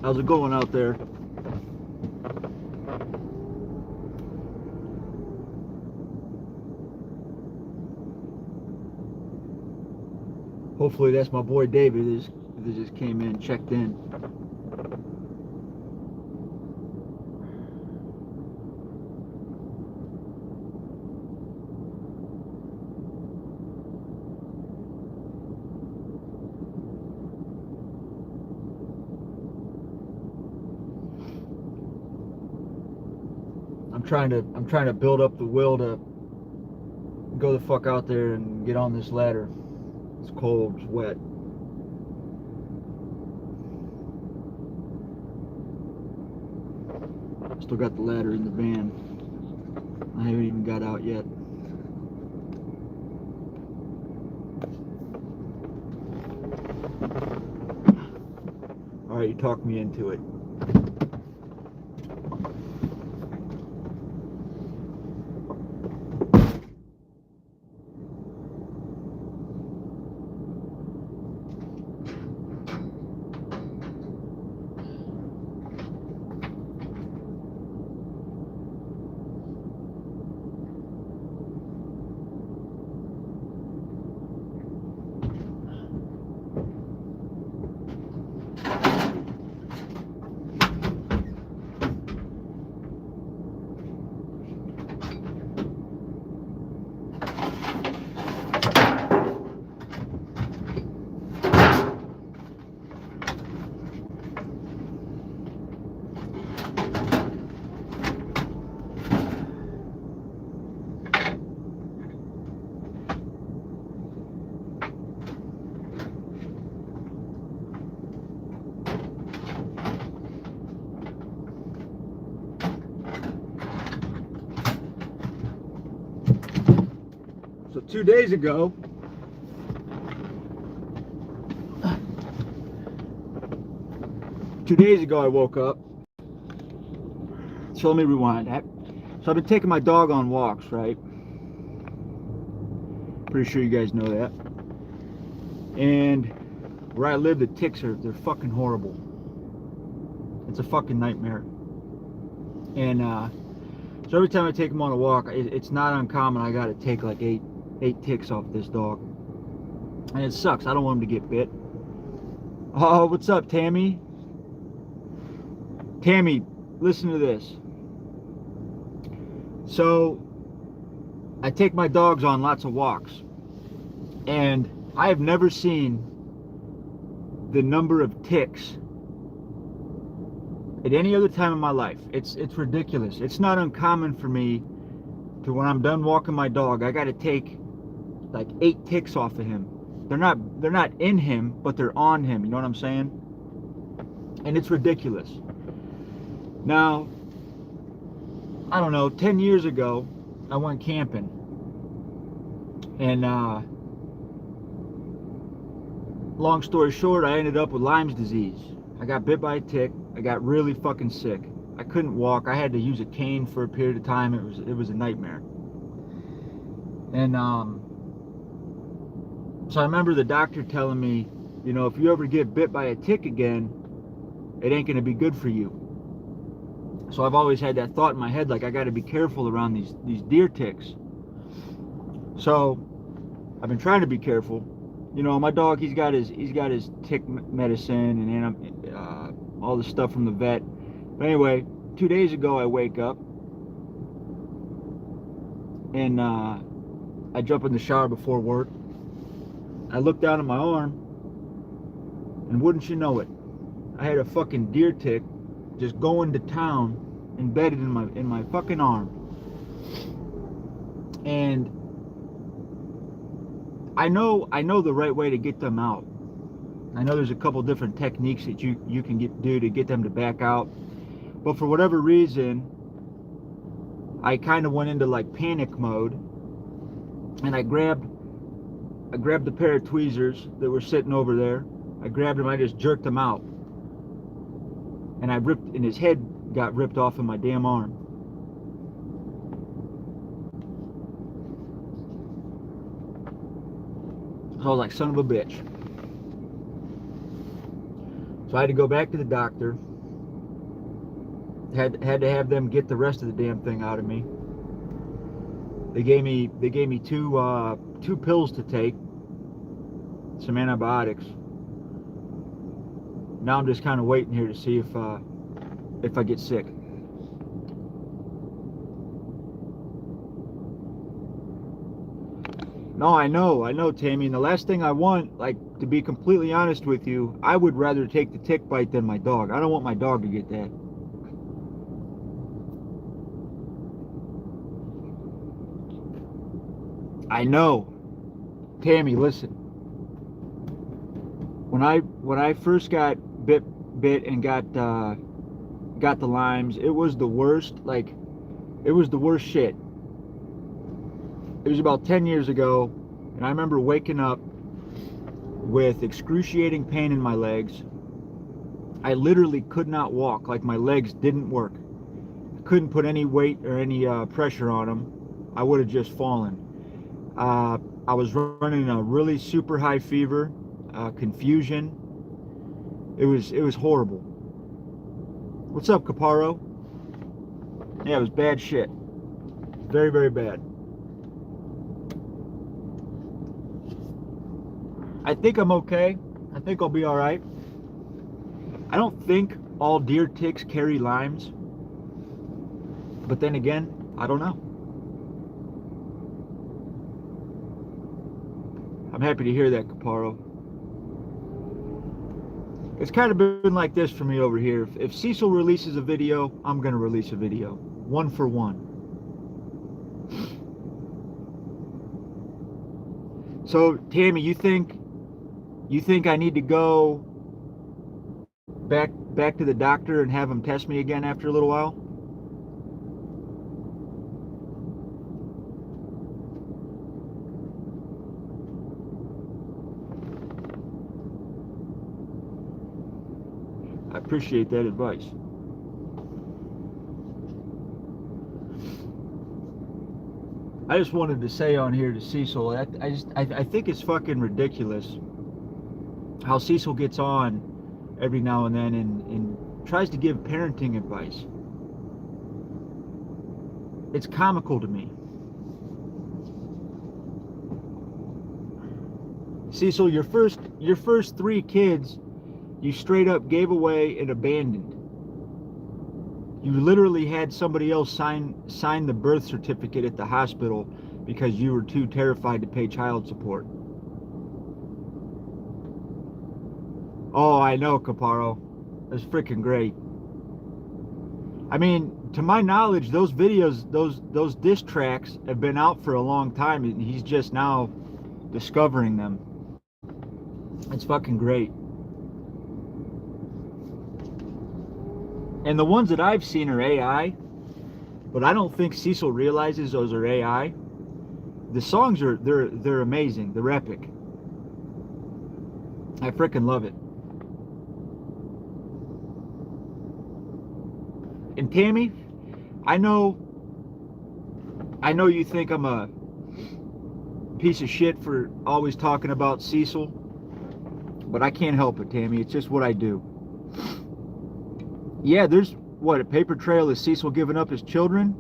How's it going out there? Hopefully that's my boy David. They just came in, checked in. I'm trying to build up the will to go the fuck out there and get on this ladder. It's cold, it's wet. Still got the ladder in the van. I haven't even got out yet. Alright, you talked me into it. So 2 days ago, I woke up. So let me rewind. So I've been taking my dog on walks, right? Pretty sure you guys know that. And where I live, the ticks they're fucking horrible. It's a fucking nightmare. And so every time I take him on a walk, it's not uncommon. I gotta take like eight ticks off this dog, and it sucks. I don't want him to get bit. Oh, what's up, Tammy? Tammy, listen to this. So I take my dogs on lots of walks, and I have never seen the number of ticks at any other time in my life. It's ridiculous. It's not uncommon for me to, when I'm done walking my dog, I got to take like 8 ticks off of him. They're not in him, but they're on him. You know what I'm saying? And it's ridiculous. Now, I don't know, 10 years ago, I went camping, and long story short, I ended up with Lyme's disease. I got bit by a tick. I got really fucking sick. I couldn't walk. I had to use a cane for a period of time. It was a nightmare. And so I remember the doctor telling me, you know, if you ever get bit by a tick again, it ain't gonna be good for you. So I've always had that thought in my head, like I got to be careful around these deer ticks. So I've been trying to be careful. You know, my dog, he's got his tick medicine and all the stuff from the vet. But anyway, 2 days ago I wake up and I jump in the shower before work. I look down at my arm, and wouldn't you know it, I had a fucking deer tick just going to town, embedded in my fucking arm. And I know the right way to get them out. I know there's a couple different techniques that you can do to get them to back out, but for whatever reason, I kind of went into like panic mode, and I grabbed the pair of tweezers that were sitting over there. I grabbed them, I just jerked them out, and his head got ripped off of my damn arm. So I was like, son of a bitch. So I had to go back to the doctor. Had to have them get the rest of the damn thing out of me. They gave me two pills to take, some antibiotics. Now I'm just kind of waiting here to see if I get sick. No, I know, Tammy. And the last thing I want, like, to be completely honest with you, I would rather take the tick bite than my dog. I don't want my dog to get that. I know. Tammy, listen. When I first got bit and got the limes, it was the worst. Like, it was the worst shit. It was about 10 years ago, and I remember waking up with excruciating pain in my legs. I literally could not walk. Like, my legs didn't work. I couldn't put any weight or any pressure on them. I would have just fallen. I was running a really super high fever, confusion. It was horrible. What's up, Caparo? Yeah, it was bad shit. Very, very bad. I think I'm okay. I think I'll be all right. I don't think all deer ticks carry limes. But then again, I don't know. I'm happy to hear that, Caparo. It's kind of been like this for me over here. If Cecil releases a video, I'm going to release a video. One for one. So, Tammy, you think I need to go back to the doctor and have him test me again after a little while? I appreciate that advice. I just wanted to say on here to Cecil, I think it's fucking ridiculous how Cecil gets on every now and then and tries to give parenting advice. It's comical to me. Cecil, your first 3 kids, you straight up gave away and abandoned. You literally had somebody else sign the birth certificate at the hospital because you were too terrified to pay child support. Oh, I know, Caparo. That's freaking great. I mean, to my knowledge, those videos, those diss tracks have been out for a long time, and he's just now discovering them. It's fucking great. And the ones that I've seen are AI, but I don't think Cecil realizes those are AI. The songs they're amazing. They're epic. I freaking love it. And Tammy, I know you think I'm a piece of shit for always talking about Cecil, but I can't help it, Tammy. It's just what I do. Yeah, there's a paper trail of Cecil giving up his children?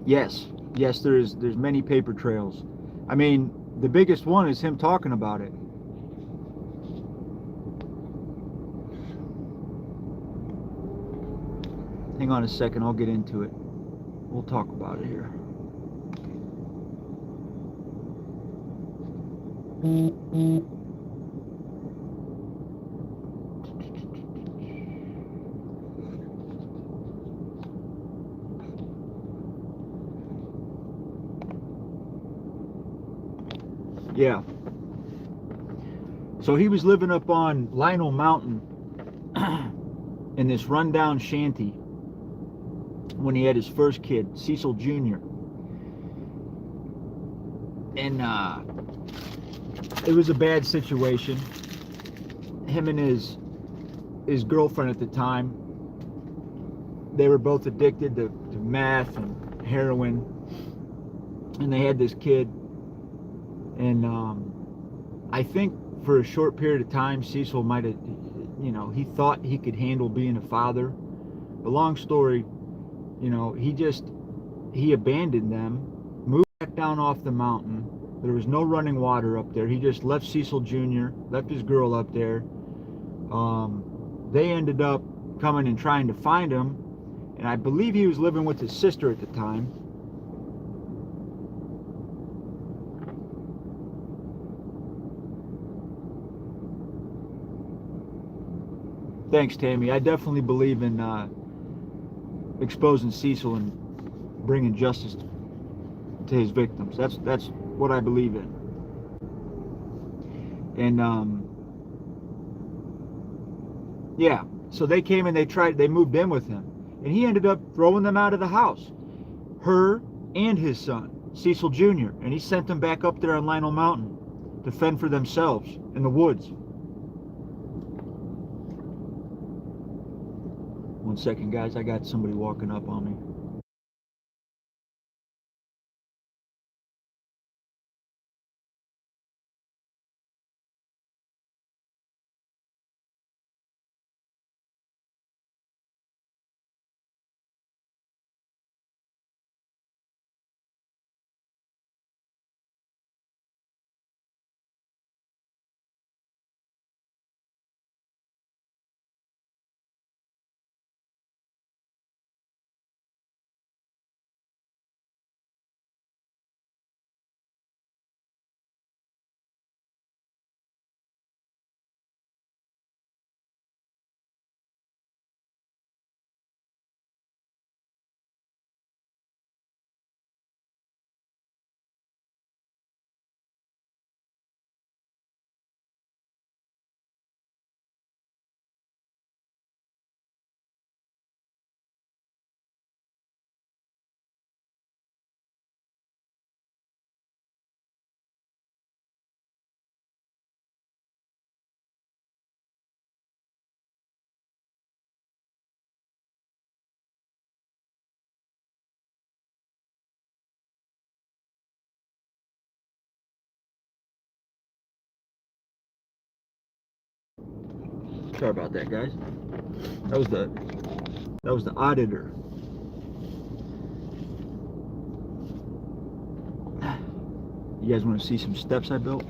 Yes, there's many paper trails. I mean, the biggest one is him talking about it. Hang on a second, I'll get into it. We'll talk about it here. Yeah. So he was living up on Lionel Mountain in this rundown shanty when he had his first kid, Cecil Jr. And it was a bad situation. Him and his girlfriend at the time, they were both addicted to meth and heroin, and they had this kid. And I think for a short period of time, Cecil might have, he thought he could handle being a father, But long story, you know, he abandoned them, moved back down off the mountain. There was no running water up there. He just left Cecil Jr., left his girl up there. They ended up coming and trying to find him, and I believe he was living with his sister at the time. Thanks, Tammy. I definitely believe in exposing Cecil and bringing justice to his victims. That's what I believe in. And yeah, so they came and they moved in with him, and he ended up throwing them out of the house, her and his son, Cecil Jr., and he sent them back up there on Lionel Mountain to fend for themselves in the woods. One second, guys, I got somebody walking up on me. Sorry about that, guys. That was the auditor. You guys want to see some steps I built?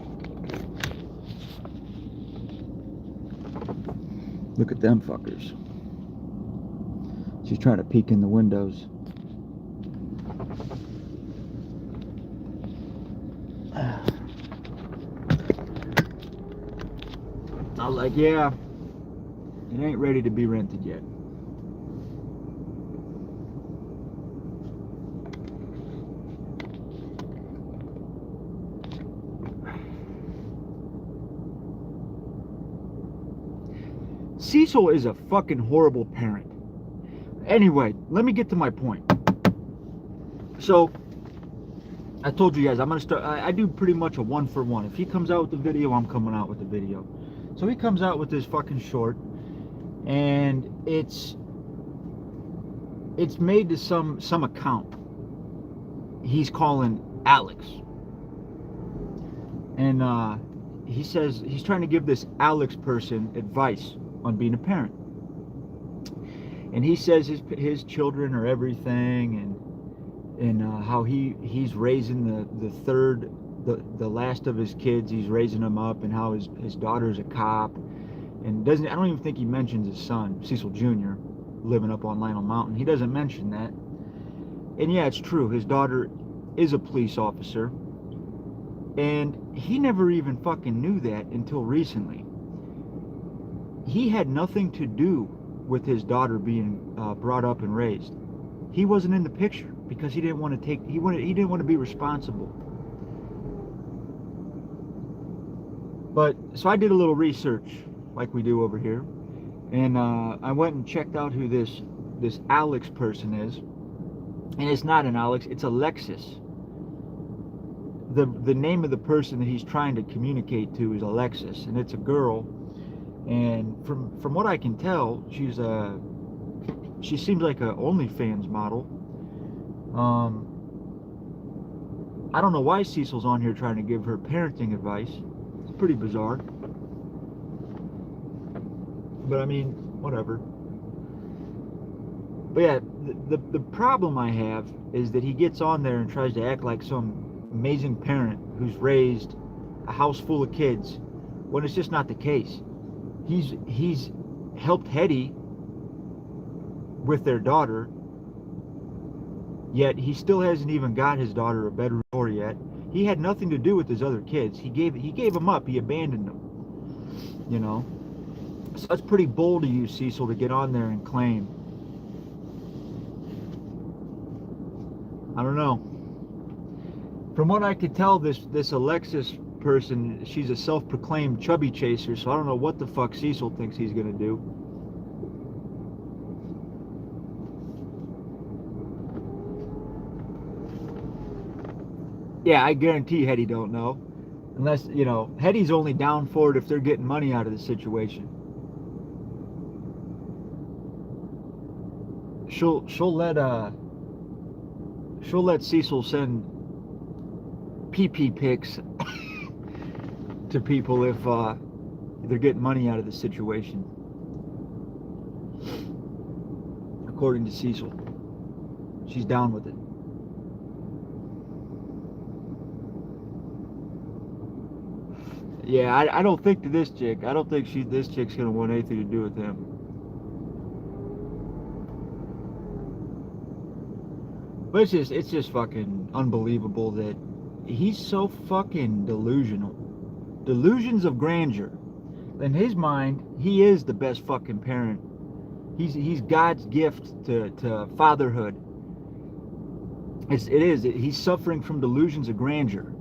Look at them fuckers. She's trying to peek in the windows. I was like, yeah, it ain't ready to be rented yet. Cecil is a fucking horrible parent. Anyway, let me get to my point. So, I told you guys, I'm going to start, I do pretty much a 1-for-1. If he comes out with the video, I'm coming out with the video. So he comes out with this fucking short, and it's made to some account he's calling Alex. And he says he's trying to give this Alex person advice on being a parent. And he says his children are everything, and how he's raising the last of his kids, he's raising them up, and how his daughter's a cop, and I don't even think he mentions his son, Cecil Jr., living up on Lionel Mountain. He doesn't mention that. And yeah, it's true, his daughter is a police officer, and he never even fucking knew that until recently. He had nothing to do with his daughter being brought up and raised. He wasn't in the picture because he didn't want to he didn't want to be responsible. But so I did a little research, like we do over here, and I went and checked out who this Alex person is, and it's not an Alex, it's Alexis. The name of the person that he's trying to communicate to is Alexis, and it's a girl. And from what I can tell, she seems like a OnlyFans model. I don't know why Cecil's on here trying to give her parenting advice. It's pretty bizarre. But I mean, whatever. But yeah, the problem I have is that he gets on there and tries to act like some amazing parent who's raised a house full of kids when it's just not the case. He's helped Hetty with their daughter, yet he still hasn't even got his daughter a bedroom door yet. He had nothing to do with his other kids. He gave them up. He abandoned them. You know, so that's pretty bold of you, Cecil, to get on there and claim. I don't know. From what I could tell, this Alexis person, she's a self-proclaimed chubby chaser, so I don't know what the fuck Cecil thinks he's gonna do. Yeah, I guarantee Hetty don't know. Unless, you know, Hetty's only down for it if they're getting money out of the situation. She'll let Cecil send pee-pee pics to people if they're getting money out of the situation. According to Cecil. She's down with it. Yeah, I don't think to this chick. I don't think this chick's gonna want anything to do with him. But it's just fucking unbelievable that he's so fucking delusional. Delusions of grandeur. In his mind, he is the best fucking parent. He's God's gift to fatherhood. It is. He's suffering from delusions of grandeur.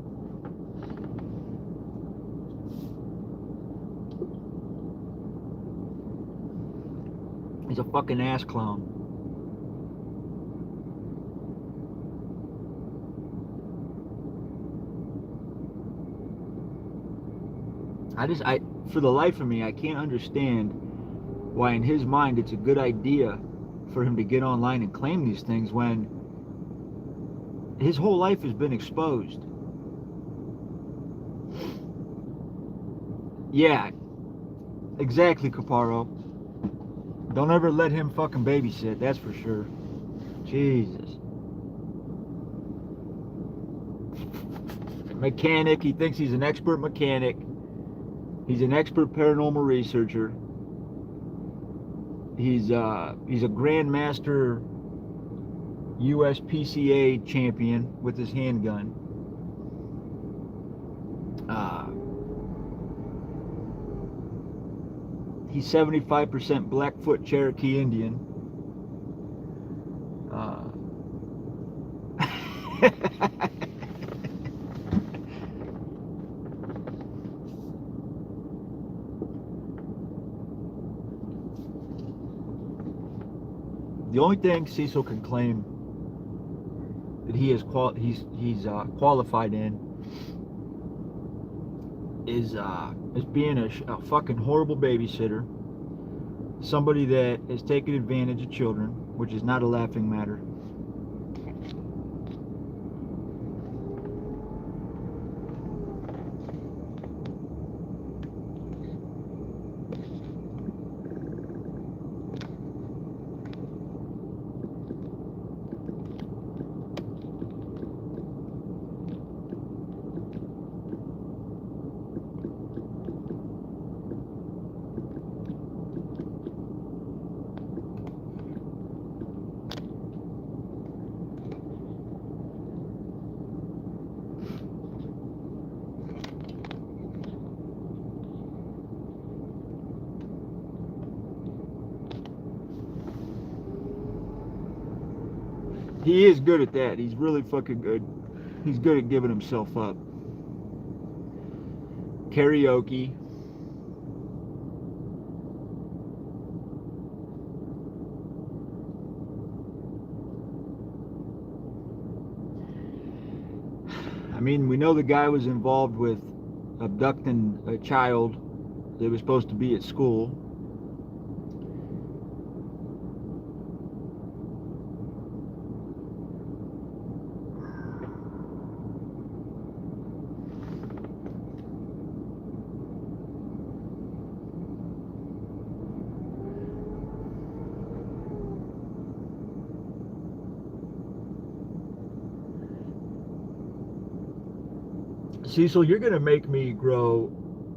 He's a fucking ass clown. For the life of me, I can't understand why in his mind it's a good idea for him to get online and claim these things when his whole life has been exposed. Yeah, exactly, Caparo. Don't ever let him fucking babysit, that's for sure. Jesus. Mechanic, he thinks he's an expert mechanic. He's an expert paranormal researcher. He's a grandmaster USPCA champion with his handgun. He's 75% Blackfoot Cherokee Indian. The only thing Cecil can claim that he's qualified in is being a fucking horrible babysitter, somebody that has taken advantage of children, which is not a laughing matter. He is good at that. He's really fucking good. He's good at giving himself up. Karaoke. I mean, we know the guy was involved with abducting a child that was supposed to be at school. Cecil, you're going to make me grow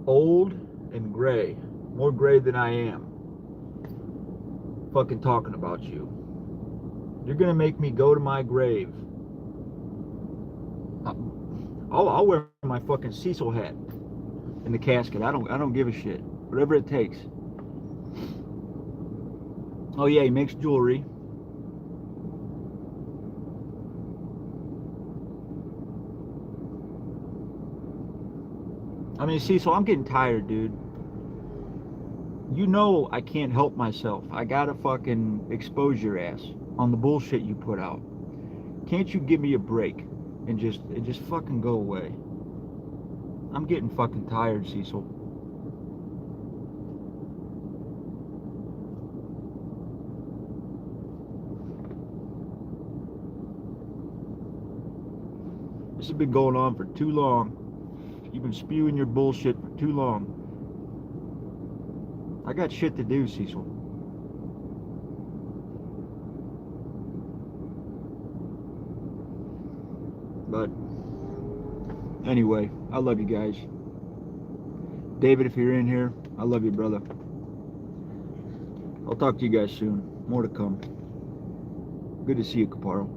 old and gray. More gray than I am. Fucking talking about you. You're going to make me go to my grave. I'll wear my fucking Cecil hat in the casket. I don't give a shit. Whatever it takes. Oh yeah, he makes jewelry. I mean, Cecil, I'm getting tired, dude. You know I can't help myself. I gotta fucking expose your ass on the bullshit you put out. Can't you give me a break and just fucking go away? I'm getting fucking tired, Cecil. This has been going on for too long. You've been spewing your bullshit for too long. I got shit to do, Cecil. But anyway, I love you guys. David, if you're in here, I love you, brother. I'll talk to you guys soon. More to come. Good to see you, Caparo.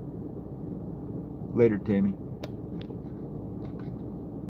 Later, Tammy.